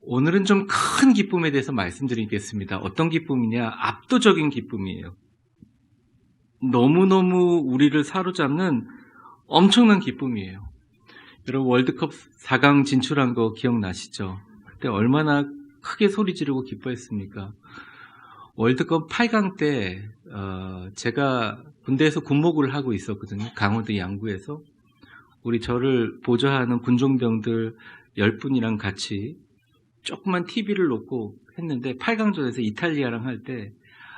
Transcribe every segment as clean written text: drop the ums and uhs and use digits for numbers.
오늘은 좀 큰 기쁨에 대해서 말씀드리겠습니다. 어떤 기쁨이냐? 압도적인 기쁨이에요. 너무너무 우리를 사로잡는 엄청난 기쁨이에요. 여러분 월드컵 4강 진출한 거 기억나시죠? 그때 얼마나 크게 소리 지르고 기뻐했습니까? 월드컵 8강 때 제가 군대에서 군목을 하고 있었거든요. 강원도 양구에서. 우리 저를 보좌하는 군종병들 10분이랑 같이 조그만 TV를 놓고 했는데 8강전에서 이탈리아랑 할 때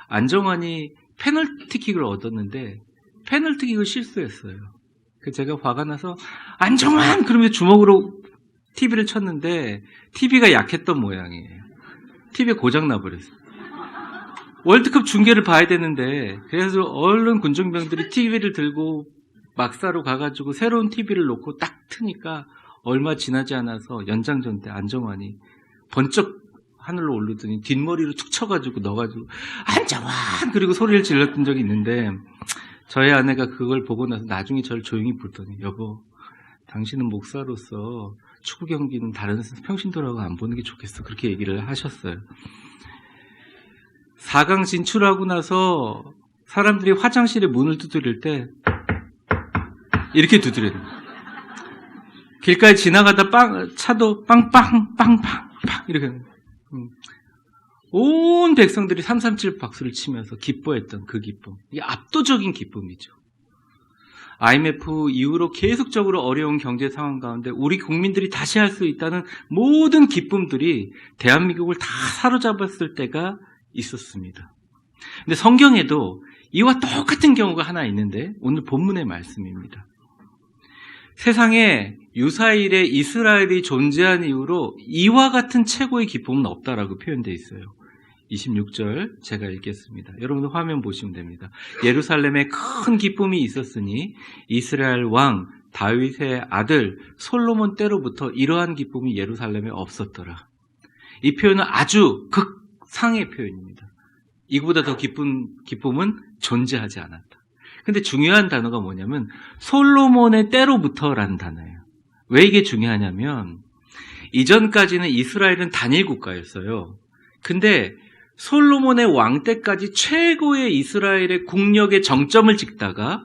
안정환이 페널티킥을 얻었는데 페널티킥을 실수했어요. 그래서 제가 화가 나서 안정환! 그러면서 주먹으로 TV를 쳤는데 TV가 약했던 모양이에요. TV가 고장나버렸어요. 월드컵 중계를 봐야 되는데 그래서 얼른 군종병들이 TV를 들고 막사로 가가지고 새로운 TV를 놓고 딱 트니까 얼마 지나지 않아서 연장전 때 안정환이 번쩍 하늘로 오르더니 뒷머리로 툭 쳐가지고 넣어가지고 안정환! 그리고 소리를 질렀던 적이 있는데 저희 아내가 그걸 보고 나서 나중에 저를 조용히 부르더니 여보, 당신은 목사로서 축구 경기는 다른 평신도라고 안 보는 게 좋겠어. 그렇게 얘기를 하셨어요. 4강 진출하고 나서 사람들이 화장실에 문을 두드릴 때 이렇게 두드려요. 길가에 지나가다 차도 빵빵 빵빵 이렇게 온 백성들이 337 박수를 치면서 기뻐했던 그 기쁨. 이게 압도적인 기쁨이죠. IMF 이후로 계속적으로 어려운 경제 상황 가운데 우리 국민들이 다시 할 수 있다는 모든 기쁨들이 대한민국을 다 사로잡았을 때가 있었습니다. 근데 성경에도 이와 똑같은 경우가 하나 있는데 오늘 본문의 말씀입니다. 세상에 유사일에 이스라엘이 존재한 이후로 이와 같은 최고의 기쁨은 없다라고 표현되어 있어요. 26절 제가 읽겠습니다. 여러분들 화면 보시면 됩니다. 예루살렘에 큰 기쁨이 있었으니 이스라엘 왕 다윗의 아들 솔로몬 때로부터 이러한 기쁨이 예루살렘에 없었더라. 이 표현은 아주 극상의 표현입니다. 이거보다 더 기쁨은 존재하지 않았다. 근데 중요한 단어가 뭐냐면 솔로몬의 때로부터라는 단어예요. 왜 이게 중요하냐면 이전까지는 이스라엘은 단일 국가였어요. 근데 솔로몬의 왕 때까지 최고의 이스라엘의 국력의 정점을 찍다가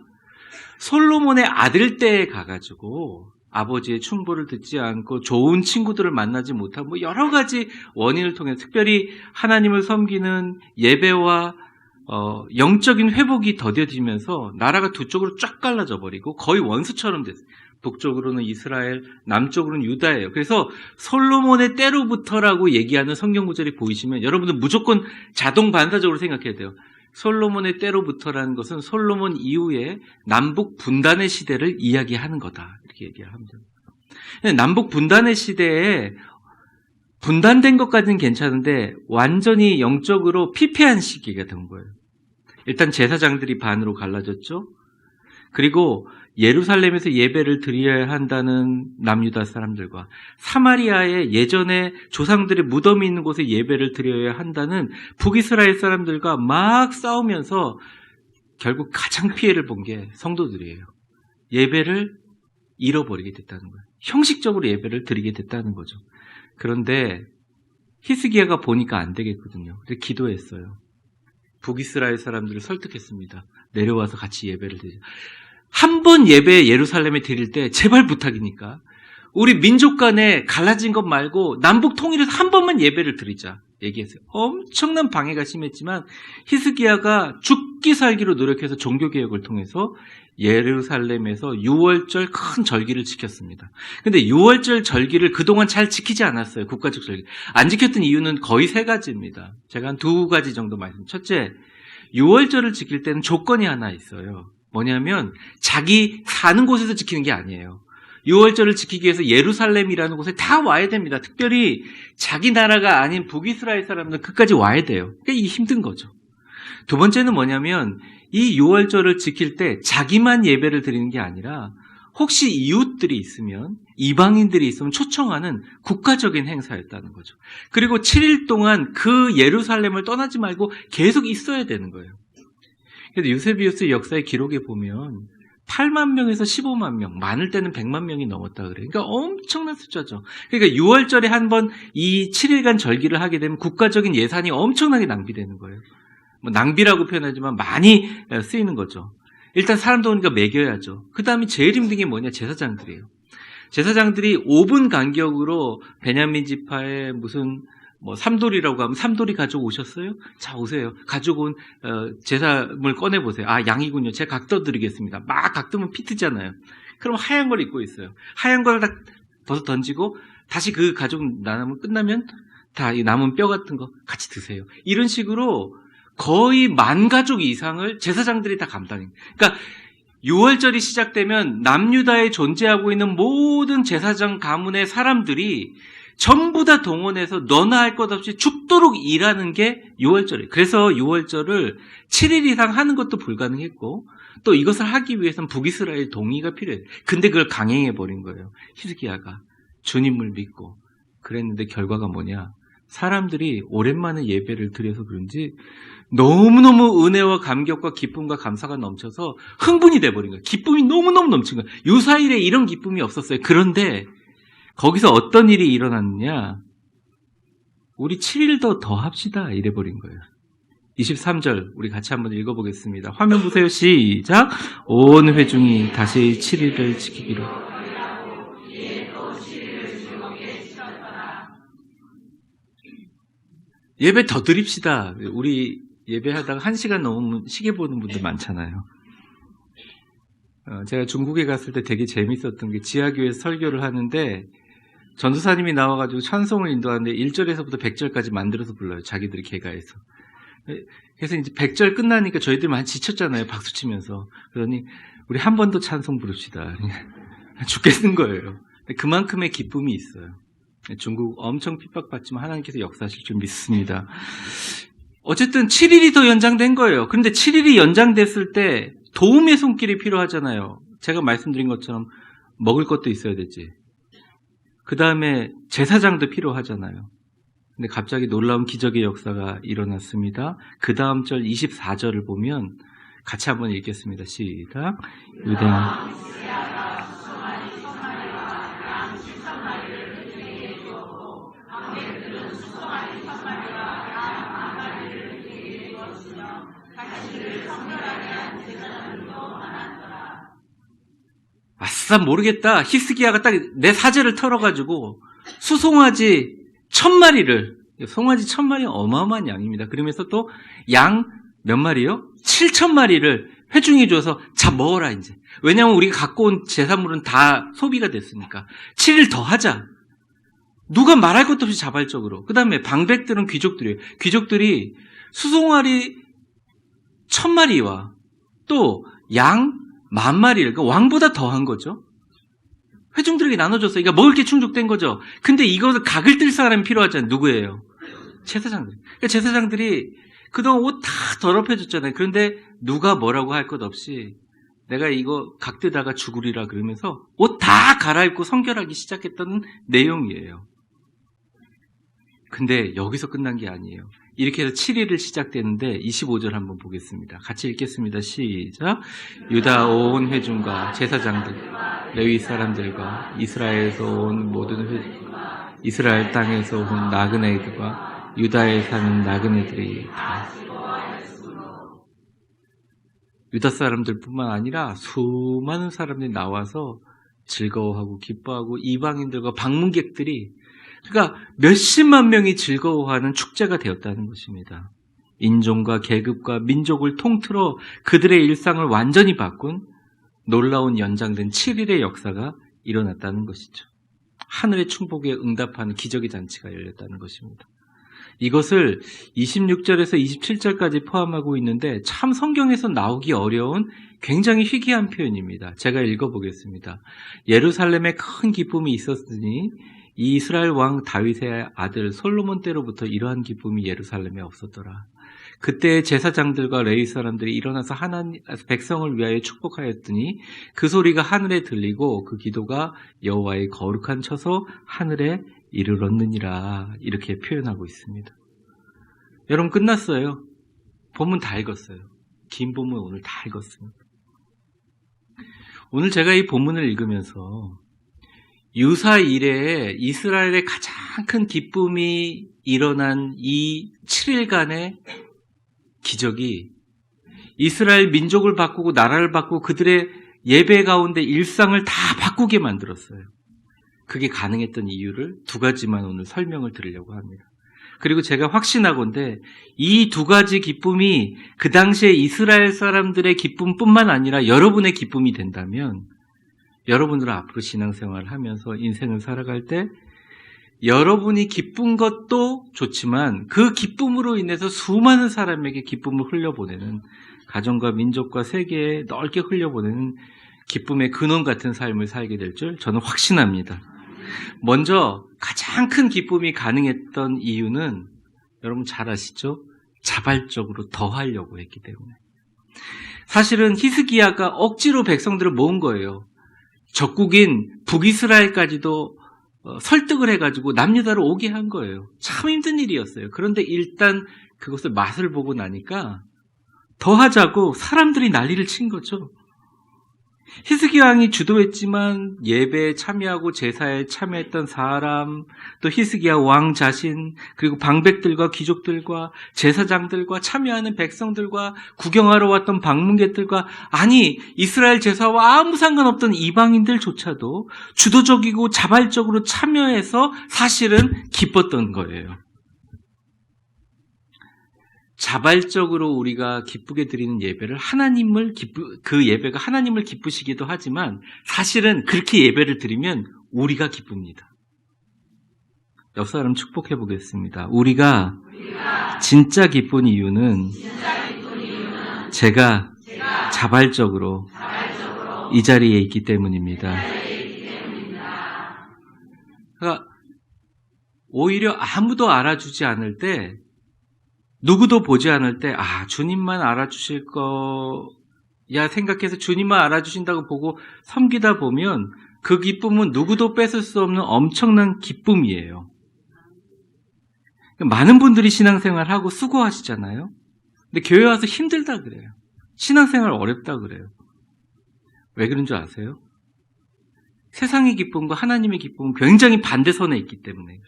솔로몬의 아들 때에 가가지고 아버지의 충고를 듣지 않고 좋은 친구들을 만나지 못한 뭐 여러 가지 원인을 통해 특별히 하나님을 섬기는 예배와 영적인 회복이 더뎌지면서 나라가 두 쪽으로 쫙 갈라져 버리고 거의 원수처럼 됐어요. 북쪽으로는 이스라엘, 남쪽으로는 유다예요. 그래서 솔로몬의 때로부터라고 얘기하는 성경 구절이 보이시면 여러분들 무조건 자동 반사적으로 생각해야 돼요. 솔로몬의 때로부터라는 것은 솔로몬 이후에 남북 분단의 시대를 이야기하는 거다. 이렇게 얘기를 합니다. 남북 분단의 시대에 분단된 것까지는 괜찮은데 완전히 영적으로 피폐한 시기가 된 거예요. 일단 제사장들이 반으로 갈라졌죠. 그리고 예루살렘에서 예배를 드려야 한다는 남유다 사람들과 사마리아에 예전에 조상들의 무덤이 있는 곳에 예배를 드려야 한다는 북이스라엘 사람들과 막 싸우면서 결국 가장 피해를 본 게 성도들이에요. 예배를 잃어버리게 됐다는 거예요. 형식적으로 예배를 드리게 됐다는 거죠. 그런데 히스기야가 보니까 안 되겠거든요. 그래서 기도했어요. 북이스라엘 사람들을 설득했습니다. 내려와서 같이 예배를 드리자. 한 번 예배 예루살렘에 드릴 때 제발 부탁이니까 우리 민족 간에 갈라진 것 말고 남북 통일해서 한 번만 예배를 드리자 얘기했어요. 엄청난 방해가 심했지만 히스기야가 죽기 살기로 노력해서 종교개혁을 통해서 예루살렘에서 6월절 큰 절기를 지켰습니다. 근데 6월절 절기를 그동안 잘 지키지 않았어요. 국가적 절기. 안 지켰던 이유는 거의 세 가지입니다. 제가 한 두 가지 정도 말씀. 첫째, 6월절을 지킬 때는 조건이 하나 있어요. 뭐냐면 자기 사는 곳에서 지키는 게 아니에요. 6월절을 지키기 위해서 예루살렘이라는 곳에 다 와야 됩니다. 특별히 자기 나라가 아닌 북이스라엘 사람들은 끝까지 와야 돼요. 그러니까 이게 힘든 거죠. 두 번째는 뭐냐면 이 6월절을 지킬 때 자기만 예배를 드리는 게 아니라 혹시 이웃들이 있으면 이방인들이 있으면 초청하는 국가적인 행사였다는 거죠. 그리고 7일 동안 그 예루살렘을 떠나지 말고 계속 있어야 되는 거예요. 그래서 유세비우스 역사의 기록에 보면 8만 명에서 15만 명, 많을 때는 100만 명이 넘었다 그래요. 그러니까 엄청난 숫자죠. 그러니까 6월절에 한 번 이 7일간 절기를 하게 되면 국가적인 예산이 엄청나게 낭비되는 거예요. 뭐 낭비라고 표현하지만 많이 쓰이는 거죠. 일단 사람도 오니까 먹여야죠. 그 다음에 제일 힘든 게 뭐냐? 제사장들이에요. 제사장들이 5분 간격으로 베냐민 지파의 무슨 뭐 삼돌이라고 하면 삼돌이 가지고 오셨어요? 자, 오세요. 가지고 온 제사물 꺼내보세요. 아, 양이군요. 제가 각 떠드리겠습니다. 막 각 뜨면 피트잖아요. 그럼 하얀 걸 입고 있어요. 하얀 걸 딱 벗어 던지고 다시 그 가죽 나누면 끝나면 다 이 남은 뼈 같은 거 같이 드세요. 이런 식으로 거의 10,000 가족 이상을 제사장들이 다 감당해요. 그러니까 6월절이 시작되면 남유다에 존재하고 있는 모든 제사장 가문의 사람들이 전부 다 동원해서 너나 할 것 없이 죽도록 일하는 게 6월절이에요. 그래서 6월절을 7일 이상 하는 것도 불가능했고 또 이것을 하기 위해서는 북이스라엘 동의가 필요해요. 근데 그걸 강행해버린 거예요. 히스기야가 주님을 믿고 그랬는데 결과가 뭐냐? 사람들이 오랜만에 예배를 드려서 그런지 너무너무 은혜와 감격과 기쁨과 감사가 넘쳐서 흥분이 돼버린 거예요. 기쁨이 너무너무 넘친 거예요. 유사일에 이런 기쁨이 없었어요. 그런데 거기서 어떤 일이 일어났느냐? 우리 7일 더 합시다 이래버린 거예요. 23절 우리 같이 한번 읽어보겠습니다. 화면 보세요. 시작. 온 회중이 다시 7일을 지키기로. 예배 더 드립시다. 우리 예배하다가 1시간 넘으면 시계 보는 분들 많잖아요. 제가 중국에 갔을 때 되게 재밌었던 게 지하교회에서 설교를 하는데 전도사님이 나와가지고 찬송을 인도하는데 1절에서부터 100절까지 만들어서 불러요. 자기들이 개가해서. 그래서 이제 100절 끝나니까 저희들 많이 지쳤잖아요. 박수 치면서. 그러니 우리 한 번 더 찬송 부릅시다. 죽겠는 거예요. 그만큼의 기쁨이 있어요. 중국 엄청 핍박받지만 하나님께서 역사하실 줄 믿습니다. 어쨌든 7일이 더 연장된 거예요. 그런데 7일이 연장됐을 때 도움의 손길이 필요하잖아요. 제가 말씀드린 것처럼 먹을 것도 있어야 되지. 그 다음에 제사장도 필요하잖아요. 근데 갑자기 놀라운 기적의 역사가 일어났습니다. 그 다음 절 24절을 보면 같이 한번 읽겠습니다. 시작. 유다 아싸 모르겠다. 히스기야가 딱 내 사제를 털어가지고 수송아지 1000마리를 송아지 1000마리 어마어마한 양입니다. 그러면서 또 양 몇 마리요? 7000마리를 회중해 줘서 자 먹어라 이제. 왜냐하면 우리가 갖고 온 제사물은 다 소비가 됐으니까 7일 더 하자. 누가 말할 것도 없이 자발적으로. 그 다음에 방백들은 귀족들이에요. 귀족들이 수송아리 1000마리와 또 양 10,000마리를, 그러니까 왕보다 더한 거죠. 회중들에게 나눠줬어요. 그러니까 먹을 게 충족된 거죠. 근데 이것을 각을 뜰 사람이 필요하잖아요. 누구예요? 제사장들. 그러니까 제사장들이 그동안 옷 다 더럽혀졌잖아요. 그런데 누가 뭐라고 할 것 없이 내가 이거 각 뜨다가 죽으리라 그러면서 옷 다 갈아입고 성결하기 시작했던 내용이에요. 근데 여기서 끝난 게 아니에요. 이렇게 해서 7일을 시작되는데 25절 한번 보겠습니다. 같이 읽겠습니다. 시작. 유다 온 회중과 제사장들, 레위 사람들과 이스라엘에서 온 모든 회중, 이스라엘 땅에서 온 나그네들과 유다에 사는 나그네들이 다 유다 사람들뿐만 아니라 수많은 사람들이 나와서 즐거워하고 기뻐하고 이방인들과 방문객들이 그러니까 몇십만 명이 즐거워하는 축제가 되었다는 것입니다. 인종과 계급과 민족을 통틀어 그들의 일상을 완전히 바꾼 놀라운 연장된 7일의 역사가 일어났다는 것이죠. 하늘의 축복에 응답하는 기적의 잔치가 열렸다는 것입니다. 이것을 26절에서 27절까지 포함하고 있는데 참 성경에서 나오기 어려운 굉장히 희귀한 표현입니다. 제가 읽어보겠습니다. 예루살렘에 큰 기쁨이 있었으니 이 이스라엘 왕 다윗의 아들 솔로몬 때로부터 이러한 기쁨이 예루살렘에 없었더라. 그때 제사장들과 레위 사람들이 일어나서 하나님 백성을 위하여 축복하였더니 그 소리가 하늘에 들리고 그 기도가 여호와의 거룩한 처소 하늘에 이르렀느니라. 이렇게 표현하고 있습니다. 여러분 끝났어요. 본문 다 읽었어요. 긴 본문 오늘 다 읽었습니다. 오늘 제가 이 본문을 읽으면서 유사 이래에 이스라엘의 가장 큰 기쁨이 일어난 이 7일간의 기적이 이스라엘 민족을 바꾸고 나라를 바꾸고 그들의 예배 가운데 일상을 다 바꾸게 만들었어요. 그게 가능했던 이유를 두 가지만 오늘 설명을 드리려고 합니다. 그리고 제가 확신하건대 이 두 가지 기쁨이 그 당시에 이스라엘 사람들의 기쁨뿐만 아니라 여러분의 기쁨이 된다면 여러분들은 앞으로 신앙생활을 하면서 인생을 살아갈 때 여러분이 기쁜 것도 좋지만 그 기쁨으로 인해서 수많은 사람에게 기쁨을 흘려보내는 가정과 민족과 세계에 넓게 흘려보내는 기쁨의 근원 같은 삶을 살게 될 줄 저는 확신합니다. 먼저 가장 큰 기쁨이 가능했던 이유는 여러분 잘 아시죠? 자발적으로 더하려고 했기 때문에. 사실은 히스기야가 억지로 백성들을 모은 거예요. 적국인 북이스라엘까지도 설득을 해가지고 남유다로 오게 한 거예요. 참 힘든 일이었어요. 그런데 일단 그것을 맛을 보고 나니까 더 하자고 사람들이 난리를 친 거죠. 히스기야 왕이 주도했지만 예배에 참여하고 제사에 참여했던 사람, 또 히스기야 왕 자신, 그리고 방백들과 귀족들과 제사장들과 참여하는 백성들과 구경하러 왔던 방문객들과, 아니 이스라엘 제사와 아무 상관없던 이방인들조차도 주도적이고 자발적으로 참여해서 사실은 기뻤던 거예요. 자발적으로 우리가 기쁘게 드리는 예배를 그 예배가 하나님을 기쁘시기도 하지만 사실은 그렇게 예배를 드리면 우리가 기쁩니다. 옆 사람 축복해 보겠습니다. 우리가 진짜 기쁜 이유는 제가 자발적으로 이 자리에 있기 때문입니다. 그러니까 오히려 아무도 알아주지 않을 때, 누구도 보지 않을 때, 주님만 알아주실 거야 생각해서 주님만 알아주신다고 보고 섬기다 보면 그 기쁨은 누구도 뺏을 수 없는 엄청난 기쁨이에요. 많은 분들이 신앙생활 하고 수고하시잖아요. 근데 교회 와서 힘들다 그래요. 신앙생활 어렵다 그래요. 왜 그런 줄 아세요? 세상의 기쁨과 하나님의 기쁨은 굉장히 반대선에 있기 때문에.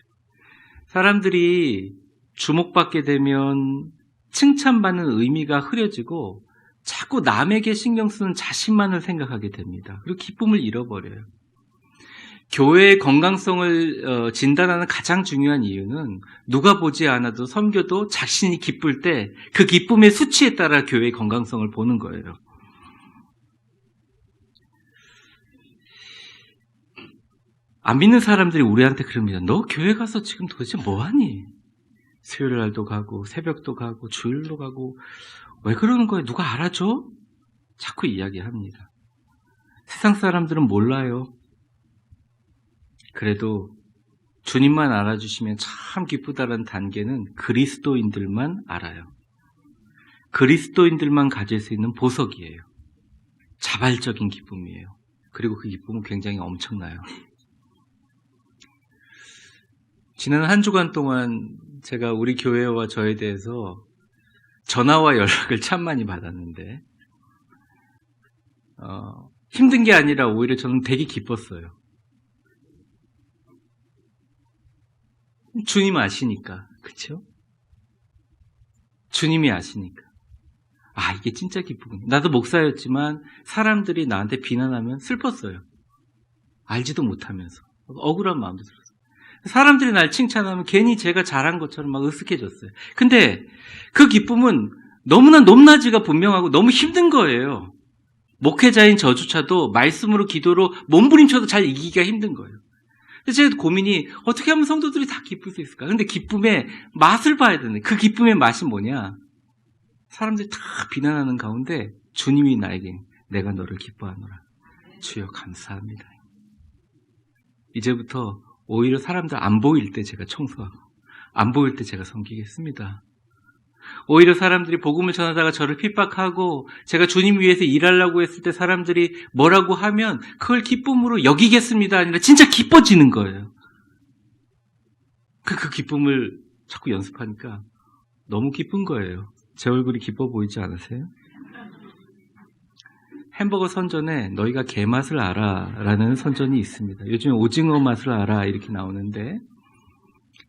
사람들이 주목받게 되면 칭찬받는 의미가 흐려지고 자꾸 남에게 신경 쓰는 자신만을 생각하게 됩니다. 그리고 기쁨을 잃어버려요. 교회의 건강성을 진단하는 가장 중요한 이유는 누가 보지 않아도 섬겨도 자신이 기쁠 때 그 기쁨의 수치에 따라 교회의 건강성을 보는 거예요. 안 믿는 사람들이 우리한테 그럽니다. 너 교회 가서 지금 도대체 뭐하니? 수요일 날도 가고 새벽도 가고 주일도 가고 왜 그러는 거예요? 누가 알아줘? 자꾸 이야기합니다. 세상 사람들은 몰라요. 그래도 주님만 알아주시면 참 기쁘다는 단계는 그리스도인들만 알아요. 그리스도인들만 가질 수 있는 보석이에요. 자발적인 기쁨이에요. 그리고 그 기쁨은 굉장히 엄청나요. 지난 한 주간 동안 제가 우리 교회와 저에 대해서 전화와 연락을 참 많이 받았는데 힘든 게 아니라 오히려 저는 되게 기뻤어요. 주님 아시니까, 그렇죠? 주님이 아시니까. 이게 진짜 기쁘군요. 나도 목사였지만 사람들이 나한테 비난하면 슬펐어요. 알지도 못하면서 억울한 마음도 들었어요. 사람들이 날 칭찬하면 괜히 제가 잘한 것처럼 막 으쓱해졌어요. 근데 그 기쁨은 너무나 높낮이가 분명하고 너무 힘든 거예요. 목회자인 저조차도 말씀으로 기도로 몸부림쳐도 잘 이기기가 힘든 거예요. 제 고민이 어떻게 하면 성도들이 다 기쁠 수 있을까? 근데 기쁨의 맛을 봐야 되는데 그 기쁨의 맛이 뭐냐? 사람들이 다 비난하는 가운데 주님이 나에게 내가 너를 기뻐하노라. 주여 감사합니다. 이제부터 오히려 사람들 안 보일 때 제가 청소하고 안 보일 때 제가 섬기겠습니다. 오히려 사람들이 복음을 전하다가 저를 핍박하고 제가 주님 위해서 일하려고 했을 때 사람들이 뭐라고 하면 그걸 기쁨으로 여기겠습니다 아니라 진짜 기뻐지는 거예요. 그 기쁨을 자꾸 연습하니까 너무 기쁜 거예요. 제 얼굴이 기뻐 보이지 않으세요? 햄버거 선전에 너희가 게 맛을 알아 라는 선전이 있습니다. 요즘에 오징어 맛을 알아 이렇게 나오는데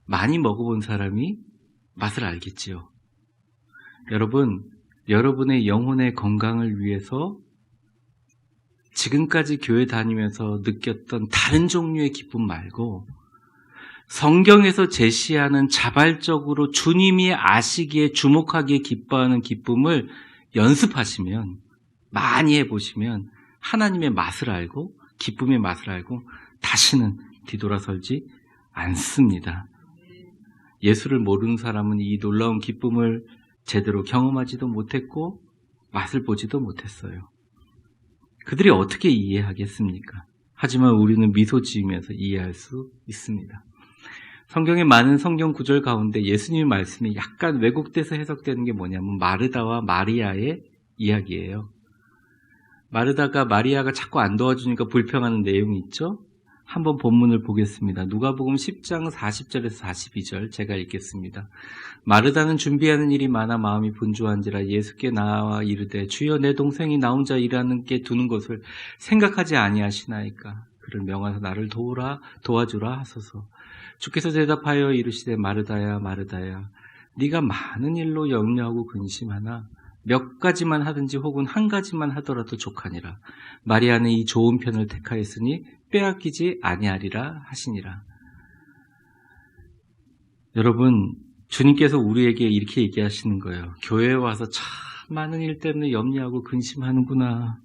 많이 먹어본 사람이 맛을 알겠지요. 여러분, 여러분의 영혼의 건강을 위해서 지금까지 교회 다니면서 느꼈던 다른 종류의 기쁨 말고 성경에서 제시하는 자발적으로 주님이 아시기에 주목하기에 기뻐하는 기쁨을 연습하시면, 많이 해보시면 하나님의 맛을 알고 기쁨의 맛을 알고 다시는 뒤돌아설지 않습니다. 예수를 모르는 사람은 이 놀라운 기쁨을 제대로 경험하지도 못했고 맛을 보지도 못했어요. 그들이 어떻게 이해하겠습니까? 하지만 우리는 미소 지으면서 이해할 수 있습니다. 성경의 많은 성경 구절 가운데 예수님의 말씀이 약간 왜곡돼서 해석되는 게 뭐냐면 마르다와 마리아의 이야기예요. 마르다가 마리아가 자꾸 안 도와주니까 불평하는 내용이 있죠? 한번 본문을 보겠습니다. 누가복음 10장 40절에서 42절 제가 읽겠습니다. 마르다는 준비하는 일이 많아 마음이 분주한지라 예수께 나와 이르되 주여 내 동생이 나 혼자 일하는 게 두는 것을 생각하지 아니하시나이까. 그를 명하사 나를 도와주라 하소서. 주께서 대답하여 이르시되 마르다야 마르다야 네가 많은 일로 염려하고 근심하나 몇 가지만 하든지 혹은 한 가지만 하더라도 족하니라. 마리아는 이 좋은 편을 택하였으니 빼앗기지 아니하리라 하시니라. 여러분, 주님께서 우리에게 이렇게 얘기하시는 거예요. 교회에 와서 참 많은 일 때문에 염려하고 근심하는구나.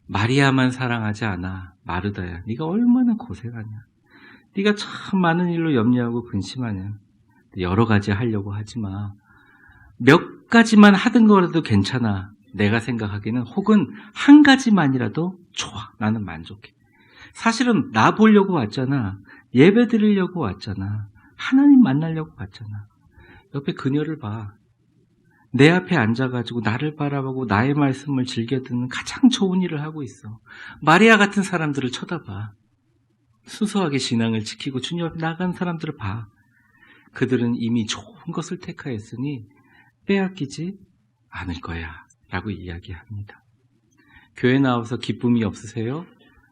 마리아만 사랑하지 않아. 마르다야, 네가 얼마나 고생하냐. 네가 참 많은 일로 염려하고 근심하냐. 여러 가지 하려고 하지 마. 몇 가지만 하던 거라도 괜찮아. 내가 생각하기에는 혹은 한 가지만이라도 좋아. 나는 만족해. 사실은 나 보려고 왔잖아. 예배 드리려고 왔잖아. 하나님 만나려고 왔잖아. 옆에 그녀를 봐. 내 앞에 앉아가지고 나를 바라보고 나의 말씀을 즐겨 듣는 가장 좋은 일을 하고 있어. 마리아 같은 사람들을 쳐다봐. 순수하게 신앙을 지키고 주님 앞에 나간 사람들을 봐. 그들은 이미 좋은 것을 택하였으니 빼앗기지 않을 거야 라고 이야기합니다. 교회 나와서 기쁨이 없으세요?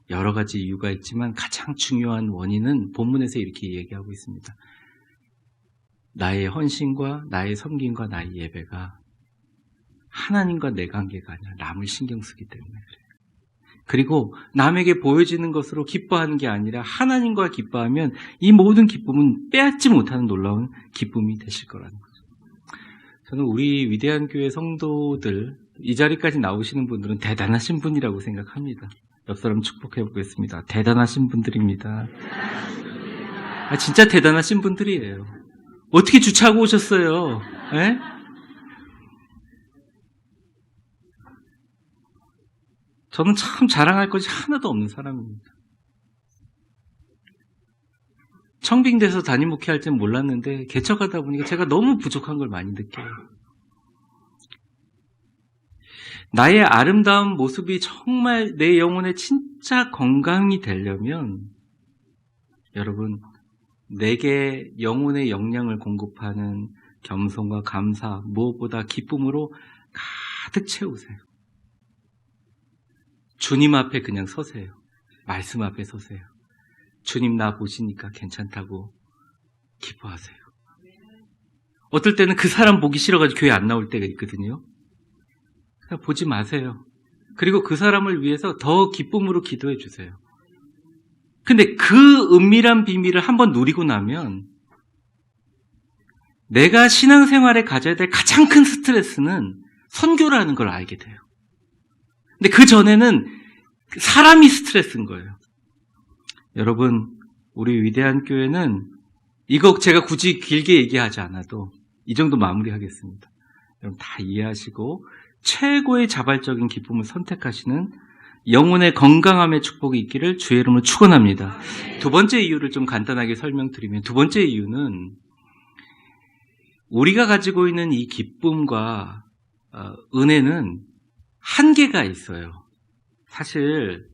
여러 가지 이유가 있지만 가장 중요한 원인은 본문에서 이렇게 얘기하고 있습니다. 나의 헌신과 나의 섬김과 나의 예배가 하나님과 내 관계가 아니라 남을 신경 쓰기 때문에 그래요. 그리고 남에게 보여지는 것으로 기뻐하는 게 아니라 하나님과 기뻐하면 이 모든 기쁨은 빼앗지 못하는 놀라운 기쁨이 되실 거라는 거죠. 저는 우리 위대한 교회 성도들, 이 자리까지 나오시는 분들은 대단하신 분이라고 생각합니다. 옆 사람 축복해 보겠습니다. 대단하신 분들입니다. 진짜 대단하신 분들이에요. 어떻게 주차하고 오셨어요? 에? 저는 참 자랑할 것이 하나도 없는 사람입니다. 청빙돼서 담임 목회할 땐 몰랐는데 개척하다 보니까 제가 너무 부족한 걸 많이 느껴요. 나의 아름다운 모습이 정말 내 영혼의 진짜 건강이 되려면 여러분, 내게 영혼의 영양을 공급하는 겸손과 감사, 무엇보다 기쁨으로 가득 채우세요. 주님 앞에 그냥 서세요. 말씀 앞에 서세요. 주님 나 보시니까 괜찮다고 기뻐하세요. 어떨 때는 그 사람 보기 싫어가지고 교회 안 나올 때가 있거든요. 그냥 보지 마세요. 그리고 그 사람을 위해서 더 기쁨으로 기도해 주세요. 근데 그 은밀한 비밀을 한번 누리고 나면 내가 신앙생활에 가져야 될 가장 큰 스트레스는 선교라는 걸 알게 돼요. 근데 그 전에는 사람이 스트레스인 거예요. 여러분, 우리 위대한 교회는 이거 제가 굳이 길게 얘기하지 않아도 이 정도 마무리하겠습니다. 여러분 다 이해하시고 최고의 자발적인 기쁨을 선택하시는 영혼의 건강함의 축복이 있기를 주의 이름으로 축원합니다. 두 번째 이유를 좀 간단하게 설명드리면, 두 번째 이유는 우리가 가지고 있는 이 기쁨과 은혜는 한계가 있어요. 사실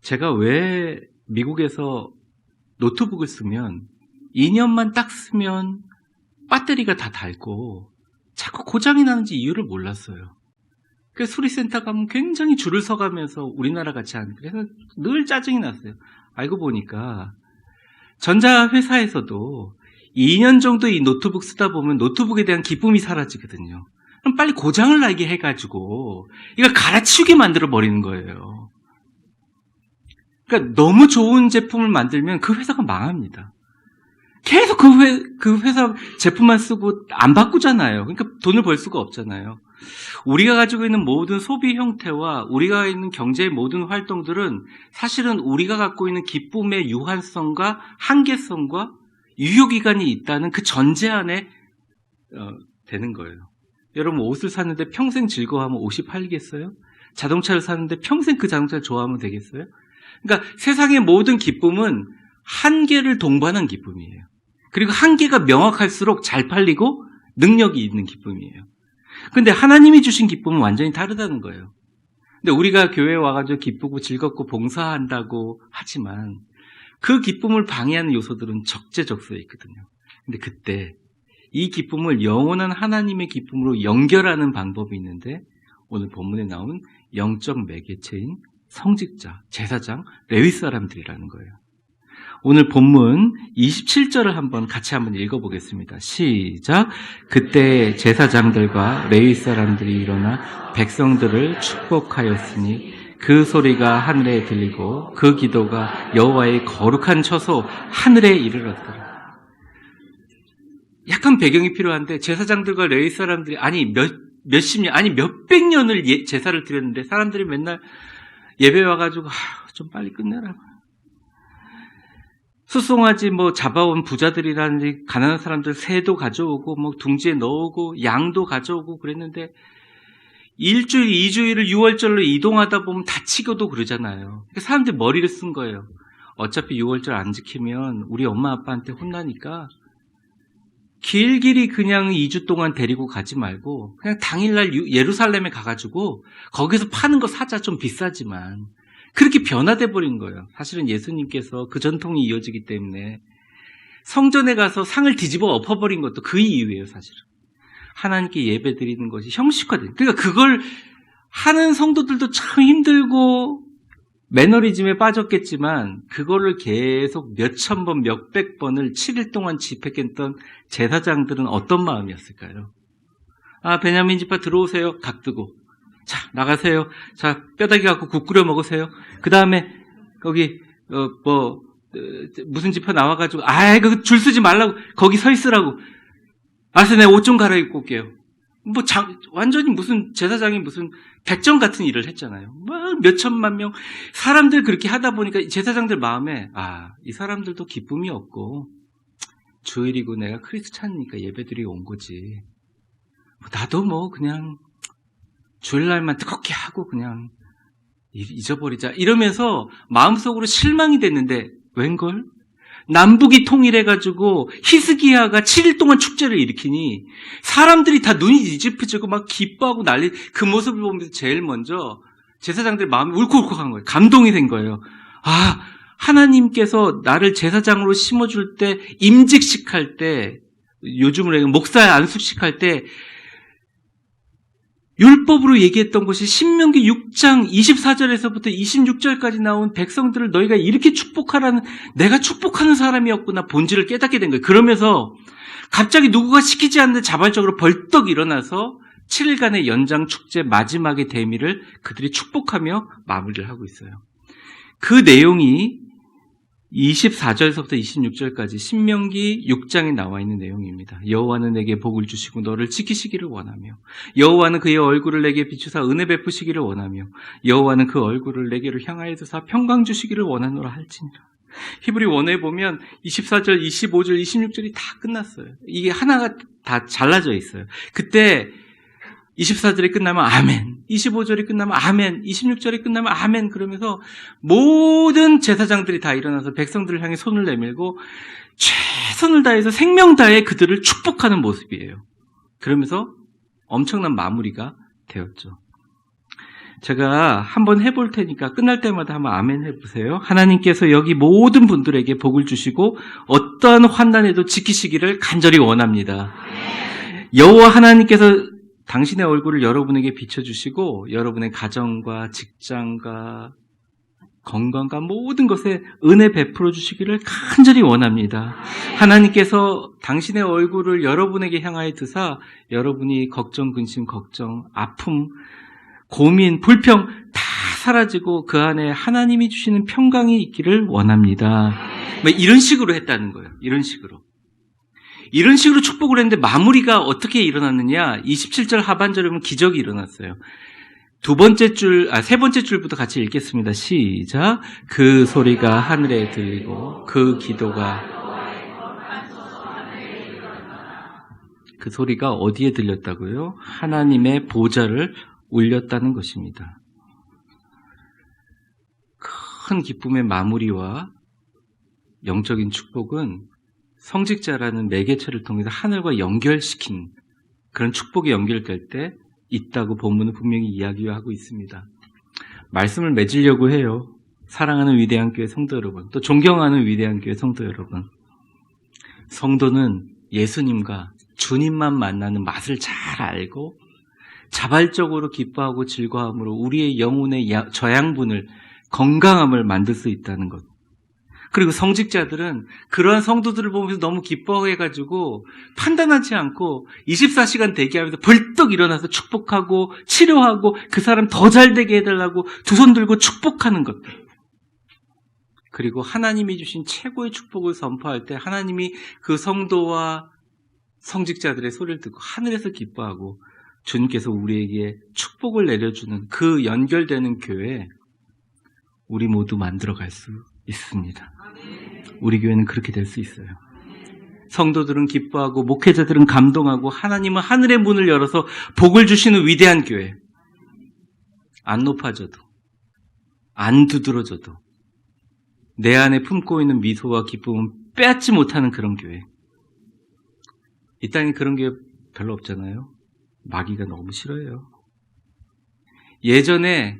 제가 왜 미국에서 노트북을 쓰면 2년만 딱 쓰면 배터리가 다 닳고 자꾸 고장이 나는지 이유를 몰랐어요. 그래서 수리센터 가면 굉장히 줄을 서가면서 우리나라 같이 하는, 그래서 늘 짜증이 났어요. 알고 보니까 전자회사에서도 2년 정도 이 노트북 쓰다 보면 노트북에 대한 기쁨이 사라지거든요. 그럼 빨리 고장을 나게 해가지고 이걸 갈아치우게 만들어 버리는 거예요. 그러니까 너무 좋은 제품을 만들면 그 회사가 망합니다. 계속 그 회사 제품만 쓰고 안 바꾸잖아요. 그러니까 돈을 벌 수가 없잖아요. 우리가 가지고 있는 모든 소비 형태와 우리가 있는 경제의 모든 활동들은 사실은 우리가 갖고 있는 기쁨의 유한성과 한계성과 유효기간이 있다는 그 전제 안에 되는 거예요. 여러분 옷을 샀는데 평생 즐거워하면 옷이 팔리겠어요? 자동차를 샀는데 평생 그 자동차를 좋아하면 되겠어요? 그러니까 세상의 모든 기쁨은 한계를 동반한 기쁨이에요. 그리고 한계가 명확할수록 잘 팔리고 능력이 있는 기쁨이에요. 근데 하나님이 주신 기쁨은 완전히 다르다는 거예요. 근데 우리가 교회에 와가지고 기쁘고 즐겁고 봉사한다고 하지만 그 기쁨을 방해하는 요소들은 적재적소에 있거든요. 근데 그때 이 기쁨을 영원한 하나님의 기쁨으로 연결하는 방법이 있는데 오늘 본문에 나온 영적 매개체인 성직자, 제사장, 레위 사람들이라는 거예요. 오늘 본문 27절을 같이 한번 읽어보겠습니다. 시작. 그때 제사장들과 레위 사람들이 일어나 백성들을 축복하였으니 그 소리가 하늘에 들리고 그 기도가 여호와의 거룩한 처소 하늘에 이르렀더라. 약간 배경이 필요한데 제사장들과 레위 사람들이 몇십 년, 몇백 년을 제사를 드렸는데 사람들이 맨날 예배 와가지고 좀 빨리 끝내라. 수송아지 잡아온 부자들이라든지 가난한 사람들 새도 가져오고 둥지에 넣어오고 양도 가져오고 그랬는데 1주일, 2주일을 6월절로 이동하다 보면 다치고도 그러잖아요. 그러니까 사람들이 머리를 쓴 거예요. 어차피 6월절 안 지키면 우리 엄마 아빠한테 혼나니까 길길이 그냥 2주 동안 데리고 가지 말고 그냥 당일날 예루살렘에 가가지고 거기서 파는 거 사자. 좀 비싸지만. 그렇게 변화돼 버린 거예요. 사실은 예수님께서 그 전통이 이어지기 때문에 성전에 가서 상을 뒤집어 엎어버린 것도 그 이유예요. 사실은 하나님께 예배드리는 것이 형식화된. 그러니까 그걸 하는 성도들도 참 힘들고 매너리즘에 빠졌겠지만 그거를 계속 몇천 번, 몇백 번을 7일 동안 집행했던 제사장들은 어떤 마음이었을까요? 베냐민 지파 들어오세요. 각 뜨고. 자, 나가세요. 자, 뼈다귀 갖고 국 끓여 먹으세요. 그 다음에, 거기, 무슨 지파 나와가지고, 그거 줄 서지 말라고, 거기 서 있으라고. 알았어, 내가 옷 좀 갈아입고 올게요. 완전히 무슨 제사장이 무슨 백정 같은 일을 했잖아요. 몇천만 명. 사람들 그렇게 하다 보니까 제사장들 마음에, 이 사람들도 기쁨이 없고, 주일이고 내가 크리스찬이니까 예배드리고 온 거지. 나도 그냥, 주일날만 뜨겁게 하고 그냥 잊어버리자 이러면서 마음속으로 실망이 됐는데 웬걸? 남북이 통일해가지고 히스기야가 7일 동안 축제를 일으키니 사람들이 다 눈이 뒤집혀지고 막 기뻐하고 난리. 그 모습을 보면서 제일 먼저 제사장들 마음이 울컥울컥한 거예요. 감동이 된 거예요. 하나님께서 나를 제사장으로 심어줄 때, 임직식 할 때, 요즘으로 목사 안숙식 할 때 율법으로 얘기했던 것이 신명기 6장 24절에서부터 26절까지 나온 백성들을 너희가 이렇게 축복하라는, 내가 축복하는 사람이었구나 본질을 깨닫게 된 거예요. 그러면서 갑자기 누구가 시키지 않는데 자발적으로 벌떡 일어나서 7일간의 연장 축제 마지막의 대미를 그들이 축복하며 마무리를 하고 있어요. 그 내용이 24절에서부터 26절까지 신명기 6장에 나와 있는 내용입니다. 여호와는 내게 복을 주시고 너를 지키시기를 원하며, 여호와는 그의 얼굴을 내게 비추사 은혜 베푸시기를 원하며, 여호와는 그 얼굴을 내게로 향하여 두사 평강 주시기를 원하노라 할지니라. 히브리 원어에 보면 24절, 25절, 26절이 다 끝났어요. 이게 하나가 다 잘라져 있어요. 그때 24절이 끝나면 아멘, 25절이 끝나면 아멘, 26절이 끝나면 아멘 그러면서 모든 제사장들이 다 일어나서 백성들을 향해 손을 내밀고 최선을 다해서 생명 다해 그들을 축복하는 모습이에요. 그러면서 엄청난 마무리가 되었죠. 제가 한번 해볼 테니까 끝날 때마다 한번 아멘 해보세요. 하나님께서 여기 모든 분들에게 복을 주시고 어떠한 환난에도 지키시기를 간절히 원합니다. 여호와 하나님께서 당신의 얼굴을 여러분에게 비춰주시고 여러분의 가정과 직장과 건강과 모든 것에 은혜 베풀어 주시기를 간절히 원합니다. 하나님께서 당신의 얼굴을 여러분에게 향하여 드사 여러분이 걱정, 근심, 걱정, 아픔, 고민, 불평 다 사라지고 그 안에 하나님이 주시는 평강이 있기를 원합니다. 이런 식으로 했다는 거예요. 이런 식으로 축복을 했는데 마무리가 어떻게 일어났느냐? 27절 하반절에 보면 기적이 일어났어요. 세 번째 줄부터 같이 읽겠습니다. 시작. 그 소리가 하늘에 들리고 그 기도가 그 소리가 어디에 들렸다고요? 하나님의 보좌를 울렸다는 것입니다. 큰 기쁨의 마무리와 영적인 축복은 성직자라는 매개체를 통해서 하늘과 연결시킨 그런 축복이 연결될 때 있다고 본문은 분명히 이야기하고 있습니다. 말씀을 맺으려고 해요. 사랑하는 위대한 교회 성도 여러분, 또 존경하는 위대한 교회 성도 여러분. 성도는 예수님과 주님만 만나는 맛을 잘 알고 자발적으로 기뻐하고 즐거움으로 우리의 영혼의 저양분을 건강함을 만들 수 있다는 것. 그리고 성직자들은 그러한 성도들을 보면서 너무 기뻐해가지고 판단하지 않고 24시간 대기하면서 벌떡 일어나서 축복하고 치료하고 그 사람 더 잘되게 해달라고 두 손 들고 축복하는 것들. 그리고 하나님이 주신 최고의 축복을 선포할 때 하나님이 그 성도와 성직자들의 소리를 듣고 하늘에서 기뻐하고 주님께서 우리에게 축복을 내려주는 그 연결되는 교회 우리 모두 만들어갈 수 있습니다. 우리 교회는 그렇게 될 수 있어요. 성도들은 기뻐하고 목회자들은 감동하고 하나님은 하늘의 문을 열어서 복을 주시는 위대한 교회. 안 높아져도 안 두드러져도 내 안에 품고 있는 미소와 기쁨은 빼앗지 못하는 그런 교회. 이 땅에 그런 교회 별로 없잖아요. 마귀가 너무 싫어해요. 예전에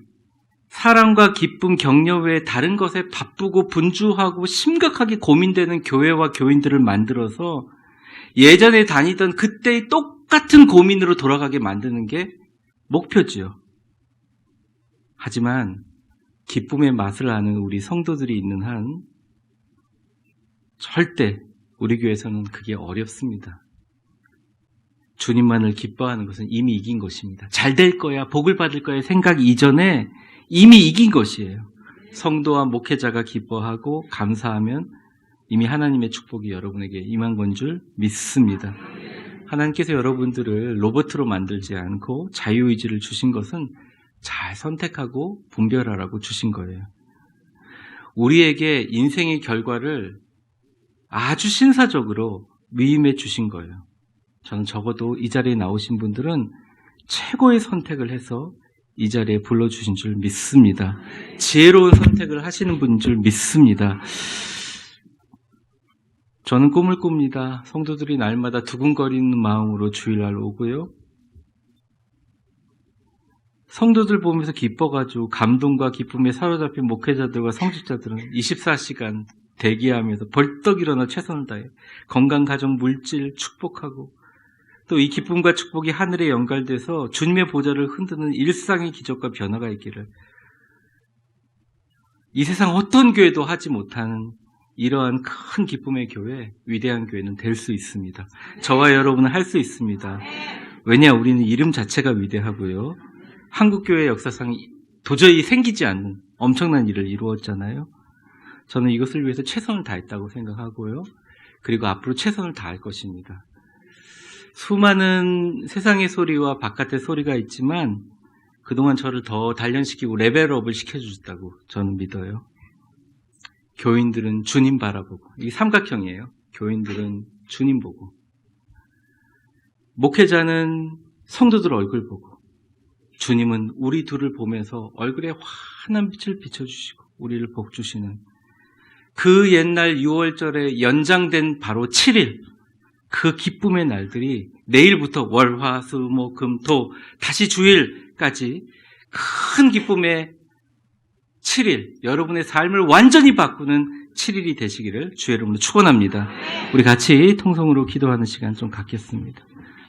사랑과 기쁨, 격려 외에 다른 것에 바쁘고 분주하고 심각하게 고민되는 교회와 교인들을 만들어서 예전에 다니던 그때의 똑같은 고민으로 돌아가게 만드는 게 목표지요. 하지만 기쁨의 맛을 아는 우리 성도들이 있는 한 절대 우리 교회에서는 그게 어렵습니다. 주님만을 기뻐하는 것은 이미 이긴 것입니다. 잘 될 거야, 복을 받을 거야 생각 이전에 이미 이긴 것이에요. 성도와 목회자가 기뻐하고 감사하면 이미 하나님의 축복이 여러분에게 임한 건 줄 믿습니다. 하나님께서 여러분들을 로봇으로 만들지 않고 자유의지를 주신 것은 잘 선택하고 분별하라고 주신 거예요. 우리에게 인생의 결과를 아주 신사적으로 위임해 주신 거예요. 저는 적어도 이 자리에 나오신 분들은 최고의 선택을 해서 이 자리에 불러주신 줄 믿습니다. 지혜로운 선택을 하시는 분인 줄 믿습니다. 저는 꿈을 꿉니다. 성도들이 날마다 두근거리는 마음으로 주일날 오고요. 성도들 보면서 기뻐가지고 감동과 기쁨에 사로잡힌 목회자들과 성직자들은 24시간 대기하면서 벌떡 일어나 최선을 다해 건강, 가정, 물질 축복하고 또 이 기쁨과 축복이 하늘에 연결돼서 주님의 보좌를 흔드는 일상의 기적과 변화가 있기를 이 세상 어떤 교회도 하지 못하는 이러한 큰 기쁨의 교회, 위대한 교회는 될 수 있습니다. 저와 여러분은 할 수 있습니다. 왜냐, 우리는 이름 자체가 위대하고요. 한국교회 역사상 도저히 생기지 않는 엄청난 일을 이루었잖아요. 저는 이것을 위해서 최선을 다했다고 생각하고요. 그리고 앞으로 최선을 다할 것입니다. 수많은 세상의 소리와 바깥의 소리가 있지만 그동안 저를 더 단련시키고 레벨업을 시켜주셨다고 저는 믿어요. 교인들은 주님 바라보고, 이게 삼각형이에요. 교인들은 주님 보고, 목회자는 성도들 얼굴 보고, 주님은 우리 둘을 보면서 얼굴에 환한 빛을 비춰주시고 우리를 복주시는 그 옛날 6월절에 연장된 바로 7일, 그 기쁨의 날들이 내일부터 월, 화, 수, 목, 금, 토, 다시 주일까지 큰 기쁨의 7일, 여러분의 삶을 완전히 바꾸는 7일이 되시기를 주의 이름으로 축원합니다. 우리 같이 통성으로 기도하는 시간 좀 갖겠습니다.